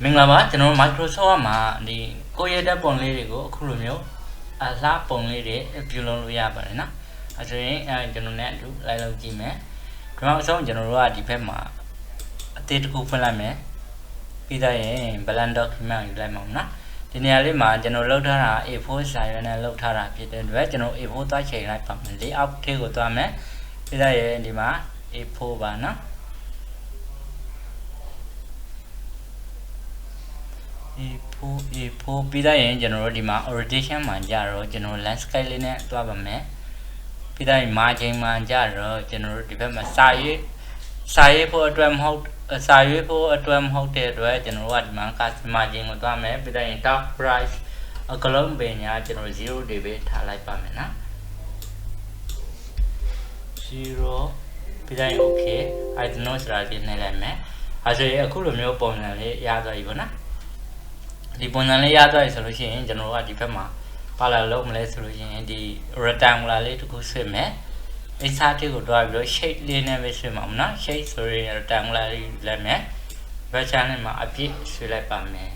မင်္ဂလာပါကျွန်တော် Microsoft မှာဒီကိုရတဲ့ပုံလေးတွေကိုအခုလိုမျိုးအလားပုံလေးတွေပြုလုပ်လို့ရပါတယ်နော်အဲဆိုရင်ကျွန်တော်နဲ့အတူလိုက်လုပ်ကြည့်မယ်ဒီမှာအဆုံးကျွန်တော်တို့ကဒီဘက်မှာအသေးတစ်ခုဖွင့်လိုက်မယ်ပြီးတော့ရင် blank document ယူလိုက်မှာနော်ဒီနေရာလေးမှာကျွန်တော်လုပ်ထားတာ A4 စာရွက်နဲ့လုပ်ထားတာဖြစ်တဲ့အတွက်ကျွန်တော် A4 သွားချိန်လိုက်ပါမယ် layout ထဲကိုသွားမယ်ပြီးတော့ရင်ဒီမှာ A4 ပါနော်A4 ပြီးတော့ရင်ကျွန်တော်တို့ဒီမှာ orientation မှာကြတော့ကျွန်တော် landscape လေးနဲ့တွားပါမယ်ပြီးတော့ margin မှာကြတော့ကျွန်တော်တို့ဒီဘက်မှာစာရေးဖို့အတွက်မဟုတ်တဲ့အတွက်ကျွန်တော်တို့ကဒီမှာ custom margin ကိုတွားမယ်ပြီးတော့ရင် top price အကလုံးပင်ညာကျွန်တော်0တွေပဲထားလိုက်ပါမယ်နော်0ပြီးတော့ရင် okay I don't know ဆိုတာဒီနေလိုက်မယ်အဲဆိုရင်အခုလိုမျိုးပုံစံလေးရသွားပြီပေါ့နော်ဒီပုံစံလေးရသွားပြီဆိုလို့ရှိရင်ကျွန်တော်တို့ကဒီဘက်မှာပါလာလို့မလဲဆိုလို့ရှိရင်ဒီ rectangular လေးတစ်ခုဆွဲမယ်အစားတစ်ကိုတွားပြီးတော့ shape လေးနဲ့ပဲဆွဲမှာမနော် shape ဆိုရင် rectangular လေးလက်မယ် version နဲ့မှာအပြည့်ဆွဲလိုက်ပါမယ်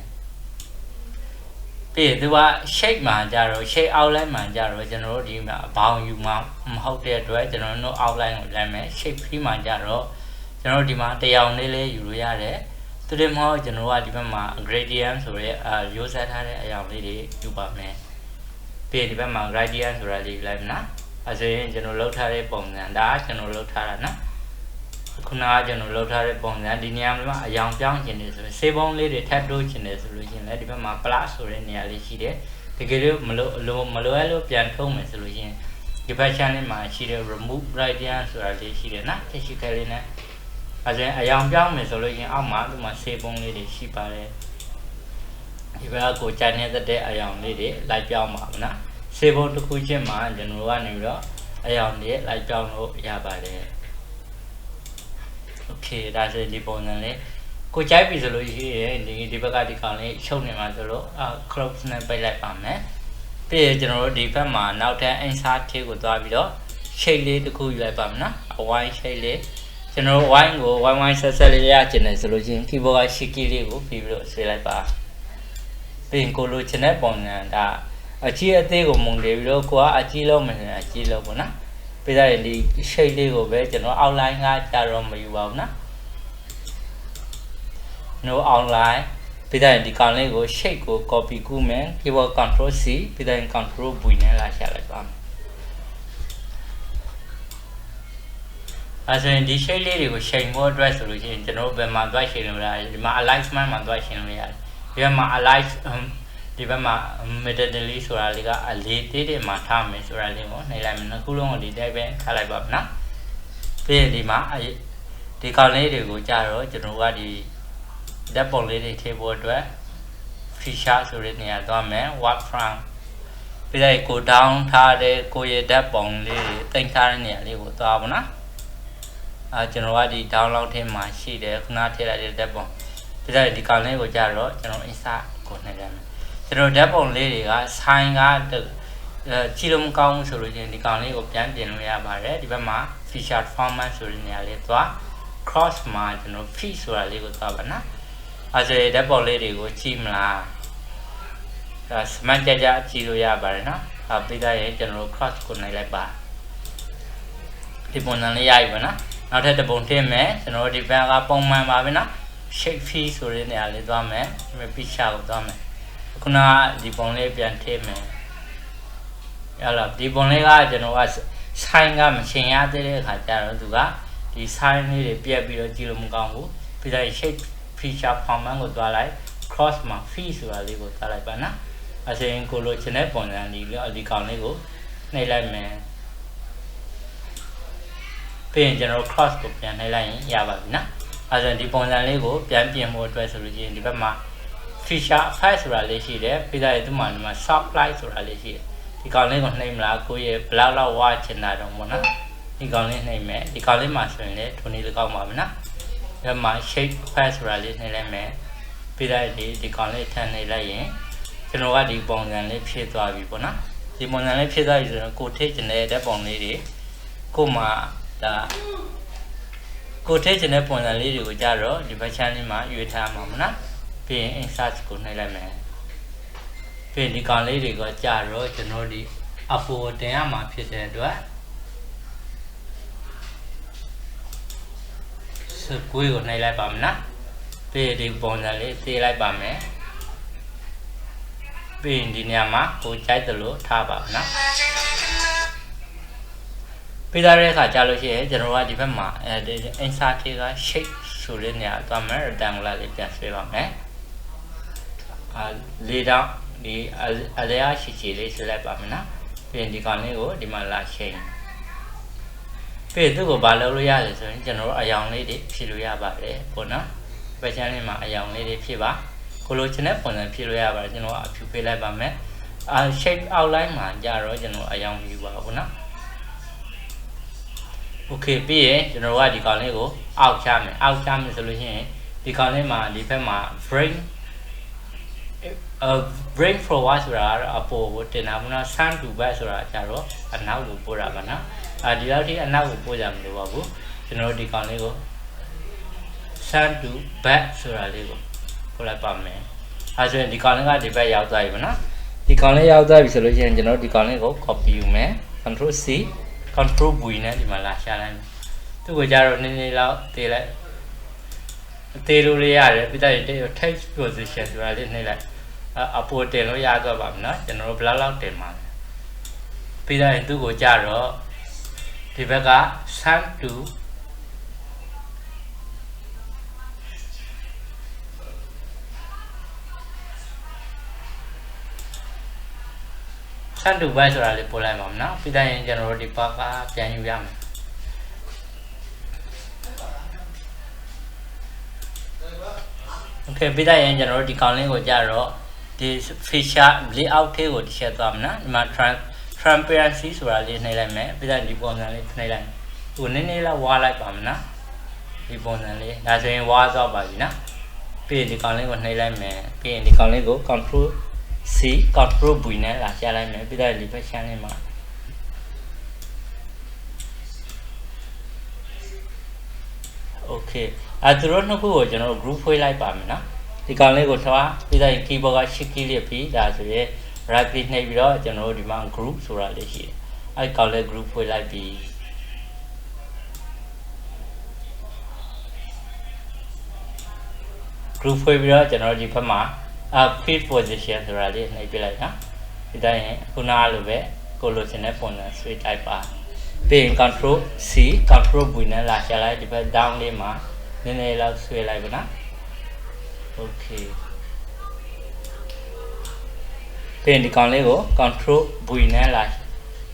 ပြီးသူက shape မှာကြတော့ shape outline မှာကြတော့ကျွန်တော်တို့ဒီမှာဘောင်ယူမှာမဟုတ်တဲ့အတွက်ကျွန်တော်တို့ outline ကိုလက်မယ် shape free မှာကြတော့ကျွန်တော်တို့ဒီမှာတရားလေးလေးယူလို့ရတယ်သူတွေမဟုတ်ကျွန်တော်ကဒီဘက်မှာ gradient ဆိုရဲရိုးစက်ထားတဲ့အရာလေးတွေယူပါမယ်ပြီးဒီဘက်မှာ gradient ဆိုတာလေးလိုက်နော်အဲဆိုရင်ကျွန်တော်လောက်ထားတဲ့ပုံစံဒါကျွန်တော်လောက်ထားတာနော်ခုနကကျွန်တော်လောက်ထားတဲ့ပုံစံဒီနေရာမှာအယောင်ပြောင်းခြင်းတွေဆိုရင်စေပုံးလေးတွေထပ်တိုးခြင်းတွေဆိုလို့ရှိရင်လည်းဒီဘက်မှာ plus ဆိုတဲ့နေရာလေးရှိတယ်တကယ်လို့မလိုအဲ့လိုပြန်ထုံးမယ်ဆိုလို့ရှိရင်ဒီဘက် channel မှာရှိတဲ့ remove gradient ဆိုတာလေးရှိတယ်နော်တက်ရှိခဲလေးနဲ့အဲဒါအယောင်ပြောင်းမယ်ဆိုလို့ရင်အောက်မှာဒီမှာစေပုံးလေးတွေရှိပါတယ်ဒီဘက်ကကိုကြိုင်နေတဲ့အယောင်လေးတွေလိုက်ပြောင်းပါမနော်စေပုံးတစ်ခုချင်းမှာကျွန်တော်ကနေပြီးတော့အယောင်တွေလိုက်ပြောင်းလို့ရပါတယ်โอเคဒါဆိုဒီပုံစံလေးကိုကြိုက်ပြီဆိုလို့ရှိရင်ဒီဘက်ကဒီကောင်လေးရှုပ်နေမှာဆိုတော့ close နဲ့ပိတ်လိုက်ပါမယ်ပြီးရင်ကျွန်တော်တို့ဒီဘက်မှာနောက်ထပ် insert ထဲကိုသွားပြီးတော့ shape လေးတစ်ခုယူလိုက်ပါမနော် white shape လေးကျွန်တော် wine ကို wine ဆက်လေးရချင်တယ်ဆိုလို့ချင်း keyboard က shift key လေးကိုပြီးပြီးတော့ဆွဲလိုက်ပါပြီးရင်ကိုလိုချင်တဲ့ပုံစံဒါအကြီးအသေးကိုမုံတယ်ပြီးတော့ကိုကအကြီးလုံးမယ်အကြီးလုံးပေါ့နော်ပြီးတော့ဒီ shape လေးကိုပဲကျွန်တော် outline ကကြာတော့မယူပါဘူးနော် no outline ပြီးတော့ဒီကောင်လေးကို shape ကို copy ကူးမယ် keyboard control C ပြီးတော့ control V နဲ့လာရှာလိုက်ပါမယ်အဲဆိုရင်ဒီ shape လေးတွေကို shape ဖို့အတွက်ဆိုလို့ရှိရင်ကျွန်တော်တို့ဘယ်မှာသွားရှင်းလို့ရတယ်ဒီမှာ alignment မှာသွားရှင်းလို့ရတယ်ဒီဘက်မှာ align ဒီဘက်မှာ methodically ဆိုတာလေးကအလေးသေးတယ်မှာထားမယ်ဆိုတာလေးကိုနှိပ်လိုက်မယ်နှစ်ခုလုံးကိုဒီတိုင်းပဲထားလိုက်ပါမယ်နော်ပြီးရင်ဒီမှာဒီကောင်လေးတွေကိုကြာတော့ကျွန်တော်ကဒီဓာတ်ပုံလေးတွေထည့်ဖို့အတွက် feature ဆိုတဲ့နေရာသွားမယ် work from ပြီးတော့ကို down ထားတဲ့ကိုရဲ့ဓာတ်ပုံလေးတွေတင်ထားတဲ့နေရာလေးကိုသွားပါနော်ကျွန်တော်ကဒီ download ထဲမှာရှိတယ်ခုနထည့်လိုက်တဲ့ဓာတ်ပုံပြီးတော့ဒီကောင်လေးကိုကြာတော့ကျွန်တော် insert ကိုနှိပ်လိုက်မယ်ကျွန်တော်ဓာတ်ပုံလေးတွေက sign ကကြည့်လို့မကောင်းဘူးဆိုလို့ချင်းဒီကောင်လေးကိုပြန်ပြင်လို့ရပါတယ်ဒီဘက်မှာ feature format ဆိုတဲ့နေရာလေးသွား cross မှာကျွန်တော် fit ဆိုတာလေးကိုသွားပါနော်အဲဆိုရင်ဓာတ်ပုံလေးတွေကိုကြည့်မလားဒါစမတ်ကြကြကြည့်လို့ရပါတယ်နော်ပြီးတော့ရင်ကျွန်တော် cross ကိုနှိပ်လိုက်ပါဒီပုံစံလေးရပြီပါနော်နောက်ထပ်တစ်ပုံထည့်မယ်ကျွန်တော်ဒီဘက်ကပုံမှန်ပါပဲနော် shape fee ဆိုတဲ့နေရာလေးသွားမယ်ဒီ picture ကိုသွားမယ်ခုနကဒီပုံလေးပြန်ထည့်မယ်ရလားဒီပုံလေးကကျွန်တော်က sign ကမချင်ရသေးတဲ့အခါကျတော့သူကဒီ sign လေးတွေပြက်ပြီးတော့ကြည့်လို့မကောင်းဘူးပြီးတော့ shape feature format ကိုသွားလိုက် cross မှာ fee ဆိုတာလေးကိုသွားလိုက်ပါနော်အဲဆိုရင်ကိုလိုချင်တဲ့ပုံစံဒီကောင်လေးကိုနှိပ်လိုက်မယ်ပြီးရင်ကျွန်တော် cross ကိုပြန်နှိပ်လိုက်ရင်ရပါပြီနော်အဲဆိုရင်ဒီပုံစံလေးကိုပြန်ပြင်ဖို့အတွက်ဆိုလို့ရှိရင်ဒီဘက်မှာ feature effect ဆိုတာလေးရှိတယ်ပြီးတော့ဒီမှာ soft light ဆိုတာလေးရှိတယ်ဒီကောင်လေးကိုနှိပ်မလားကိုရဲ့ဘလောက်လောက်ဝါချင်တာတော့ပေါ့နော်ဒီကောင်လေးနှိပ်မယ်ဒီကောင်လေးမှာဆိုရင်လည်းထုံနေလောက်ပါမယ်နော်ဒီမှာ shape effect ဆိုတာလေးနှိပ်လိုက်မယ်ပြီးတော့ဒီကောင်လေးထပ်နှိပ်လိုက်ရင်ကျွန်တော်ကဒီပုံစံလေးဖြည့်သွားပြီပေါ့နော်ဒီပုံစံလေးဖြည့်သွားပြီဆိုတော့ကိုထိချင်တဲ့ဓာတ်ပုံလေးတွေကိုမှဒါကိုထိချင်တဲ့ပုံစံလေးတွေကိုကြတော့ဒီဘက် channel လေးမှာရွေးထားမှာမနော် ပြီးရင် insert ကိုနှိပ်လိုက်မယ်ပြီးဒီကောင်လေးတွေကကြာတော့ကျွန်တော်ဒီအပေါ်တင်ရမှာဖြစ်တဲ့အတွက်စကွေးကိုနှိပ်လိုက်ပါမယ်နော်ပြီးဒီပုံစံလေးသေးလိုက်ပါမယ်ပြီးဒီနေရာမှာကိုကြိုက်တယ်လို့ထားပါနော်ပြီးသားတဲ့အခါကြာလို့ရှိရင်ကျွန်တော်ကဒီဘက်မှာinsert က shape ဆိုတဲ့နေရာသွားမယ် rectangular လေးပြန်ဆွဲပါမယ်လေးတော့ဒီအလဲအရှိလေးဆွဲလိုက်ပါမယ်နော်ပြီးရင်ဒီကောင်လေးကိုဒီမှာလာချိန်ပြီးသူ့ကိုဘာလုပ်လို့ရလဲဆိုရင်ကျွန်တော်တို့အယောင်လေးတွေဖြည့်လို့ရပါတယ်ပေါ့နော်ပဲချမ်းလေးမှာအယောင်လေးတွေဖြည့်ပါကိုလိုချင်တဲ့ပုံစံဖြည့်လို့ရပါတယ်ကျွန်တော်အဖြူပေးလိုက်ပါမယ်shape outline မှာကြာတော့ကျွန်တော်အယောင်ယူပါဘူးနော်โอเคပြီးရင်ကျွန်တော်ကဒီကောင်လေးကိုအောက်ချမယ်ဆိုလို့ရှိရင်ဒီကောင်လေးမှာဒီဘက်မှာ bring forward ဆိုတာအပေါ်ကိုတင်တာမနော် sun to back ဆိုတာကျတော့အနောက်ကိုပို့တာပါနော်ဒီလောက်ထိအနောက်ကိုပို့ကြမလို့ပါဘူးကျွန်တော်ဒီကောင်လေးကို sun to back ဆိုတာလေးကိုပို့လိုက်ပါမယ်ဆိုရင်ဒီကောင်လေးကဒီဘက်ရောက်သွားပြီပါနော်ဒီကောင်လေးရောက်သွားပြီဆိုလို့ရှိရင်ကျွန်တော်ဒီကောင်လေးကို copy ယူမယ် control C control V နဲ့ဒီမှာလာရှာလိုက်မယ်သူ့ကိုကြတော့နည်းနည်းလောက်တေးလိုက်တေးလို့ရရတယ်ပြီးတော့ text position ဆိုတာလေးနှိပ်လိုက်အပေါ်တင်လို့ရတော့ပါမယ်နော်ကျွန်တော်တို့ဘယ်လောက်တင်ပါလဲပြီးတော့သူ့ကိုကြတော့ဒီဘက်က sun to back ဆိုတာလေးပို့လိုက်ပါမယ်နော်ပြီးတော့ကျွန်တော်တို့ဒီဘက်ကပြန်ယူရမယ်โอเคပြီးတော့ကျွန်တော်တို့ဒီကောင်လေးကိုကြတော့ဒီ feature layout ထဲကိုတစ်ချက်သွားမယ်နော်ဒီမှာ transparency ဆိုတာလေးနှိပ်လိုက်မယ်ပြီးတော့ဒီပုံစံလေးနှိပ်လိုက်ဟိုနည်းနည်းလောက်ဝါလိုက်ပါမယ်နော်ဒီပုံစံလေးဒါဆိုရင်ဝါသွားပါပြီနော်ပြီးရင်ဒီကောင်လေးကိုနှိပ်လိုက်မယ်ပြီးရင်ဒီကောင်လေးကို control C control V နဲ့လာရှာလိုက်မယ်ပြီးတော့ဒီဘက်ရှမ်းလေးမှာโอเคသူတို့နှစ်ခုကိုကျွန်တော်တို့ group ဖွဲ့လိုက်ပါမယ်နော်ဒီကောင်လေးကိုထွားပြီးတော့ keyboard က shift key လေးပြီးဒါဆိုရင် right click နှိပ်ပြီးတော့ကျွန်တော်တို့ဒီမှာ group ဆိုတာလေးရှိတယ်အဲ့ကောင်လေး group ဖွဲ့လိုက်ပြီး group ဖွဲ့ပြီးတော့ကျွန်တော်တို့ဒီဘက်မှာfit position ဆိုတာလေးနှိပ်ပြလိုက်နော်ဒီတိုင်းခုနကလိုပဲကိုလိုချင်တဲ့ပုံစံ switch type ပါပြီးရင် control C control V နဲ့လာရှာလိုက်ဒီဘက် down လေးမှာနည်းနည်းလောက်ဆွဲလိုက်ပါနော် okay ပြီးရင်ဒီကောင်လေးကို control V နဲ့လာ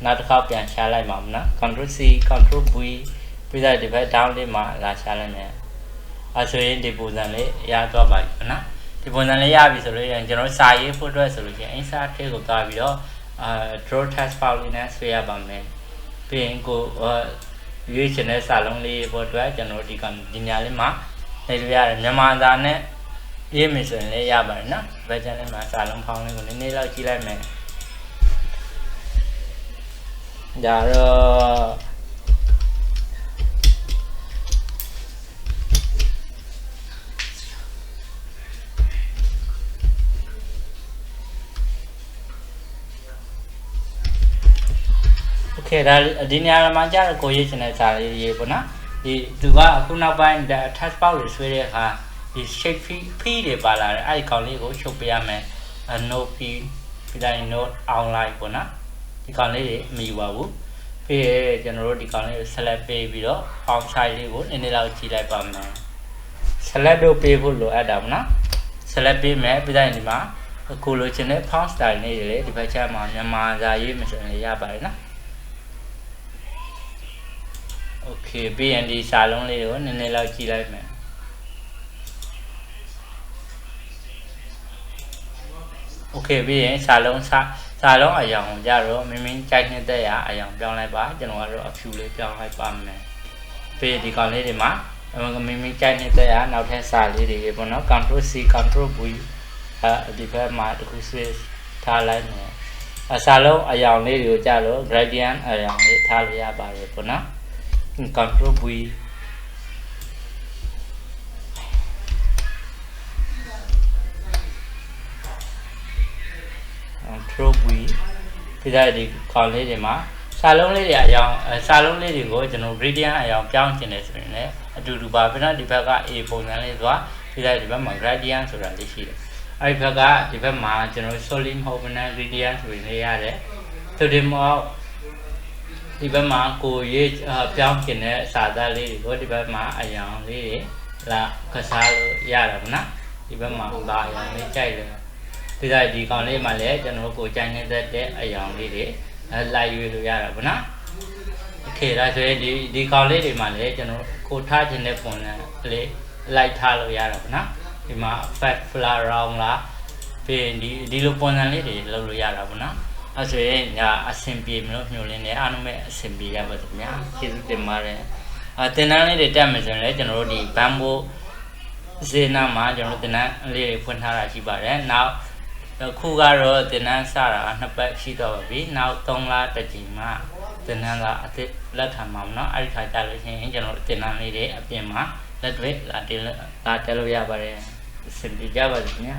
နောက်တစ်ခါပြန်ရှာလိုက်ပါမယ်နော် control C control V ပြီးတော့ဒီဘက် down လေးမှာလာရှာလိုက်မယ်ဆိုရင်ဒီပုံစံလေးရသွားပါပြီနော်ဒီပုံစံလေးရပြီဆိုလို့ရင်ကျွန်တော်စာရေးဖို့အတွက်ဆိုလို့ရှိရင် insert ထဲကိုသွားပြီးတော့draw text file လေးနဲ့ဆွဲရပါမယ်ပြီးရင်ကိုရွေးချင်တဲ့စာလုံးလေးပေါ်အတွက်ကျွန်တော်ဒီညာလေးမှာနေလို့ရတယ်မြန်မာစာနဲ့ရေးမယ်ဆိုရင်လည်းရပါတယ်နော်ဘယ်ချမ်းလေးမှာစာလုံးဖောင်းလေးကိုနည်းနည်းလောက်ကြည့်လိုက်မယ်ဒါတော့ဒါဒီနေရာမှာကြာတော့ကိုရေးချင်တဲ့စာလေးရေးပေါ့နော်ဒီသူကအခုနောက်ပိုင်း touch box တွေဆွဲတဲ့အခါဒီ shape fee တွေပါလာတယ်အဲ့ဒီကောင်လေးကိုရှုပ်ပေးရမယ် note fee ပြီးတိုင်း note online ပေါ့နော်ဒီကောင်လေးတွေမယူပါဘူးပြီးရကျွန်တော်တို့ဒီကောင်လေးကို select ပေးပြီးတော့ font size လေးကိုနည်းနည်းလောက်ကြည့်လိုက်ပါမယ် select လုပ်ပေးဖို့လိုအပ်တာပေါ့နော် select ပေးမယ်ပြီးတိုင်းဒီမှာကိုလိုချင်တဲ့ font style လေးတွေလေဒီဘက်ချမ်းမှာမြန်မာစာရေးမဆိုရင်ရပါတယ်နော်โอเคပြီးရင်ဒီစာလုံးလေးကိုနည်းနည်းလောက်ကြည့်လိုက်မယ်โอเคပြီးရင်စာလုံးအရောင်ကိုကြတော့မင်းကြိုက်နေတဲ့အရောင်ပြောင်းလိုက်ပါကျွန်တော်ကတော့အဖြူလေးပြောင်းလိုက်ပါမယ်ပြီးဒီကောင်လေးတွေမှာမင်းကြိုက်နေတဲ့နောက်ထပ်စာလေးတွေပေါ့နော် control C control V ဒီဘက်မှာတခုဆွဲထားလိုက်မယ်စာလုံးအရောင်လေးတွေကိုကြတော့ gradient အရောင်လေးထားလို့ရပါတယ်ပေါ့နော်control V โ group ဒီတိုင်းဒီခေါင်းလေးတွေမှာစာလုံးလေးတွေအကြောင်းစာလုံးလေးတွေကိုကျွန်တော် gradient အကြောင်းပြောင်းကျင်တယ်ဆိုရင်လည်းအတူတူပါပဲနော်ဒီဘက်က A ပုံစံလေးဆိုတာဒီတိုင်းဒီဘက်မှာ gradient ဆိုတာလေးရှိတယ်အဲ့ဒီဘက်ကဒီဘက်မှာကျွန်တော် solid မဟုတ်ဘဲနဲ့ gradient ဆိုရင်လည်းရတယ်သူဒီမောဒီဘက်မှာကိုရေးပြောင်းကျင်တဲ့စာသားလေးတွေကိုဒီဘက်မှာအကြောင်းလေးတွေလာခစားလို့ရတာပေါ့နော်ဒီဘက်မှာဘာအကြောင်းလေးကြိုက်တယ်ဒီတိုင်းဒီကောင်လေးမှာလည်းကျွန်တော်ကိုကြိုင်နေတဲ့အကြောင်းလေးတွေလိုက်ရွေးလို့ရတာပေါ့နော်โอเคဒါဆိုရင်ဒီကောင်လေးတွေမှာလည်းကျွန်တော်ကိုထားခြင်းတဲ့ပုံစံလေးလိုက်ထားလို့ရတာပေါ့နော်ဒီမှာ fact flower round လားပြီးရင်ဒီလိုပုံစံလေးတွေလုပ်လို့ရတာပေါ့နော်အဲဆိုရင်ညာအဆင်ပြေမလို့ညှို့လင်းနေအားလုံးပဲအဆင်ပြေရပါစေဗျာကျေးဇူးတင်ပါတယ်တင်တန်းလေးတွေတက်မယ်ဆိုရင်လည်းကျွန်တော်တို့ဒီဘမ်ဘိုဇေနာမှာကျွန်တော်တို့တင်တန်းလေးတွေဖွင့်ထားတာရှိပါတယ်နောက်ခုကတော့တင်တန်းစတာနှစ်ပတ်ရှိတော့ပါပြီနောက်3လတစ်ကြိမ်မှတင်တန်းကအသစ်လက်ခံမှာမနော်အဲ့ဒီခါကြလို့ရှိရင်ကျွန်တော်တင်တန်းလေးတွေအပြင်မှာလက်တွေ့လာတက်လို့ရပါတယ်အဆင်ပြေကြပါစေခင်ဗျာ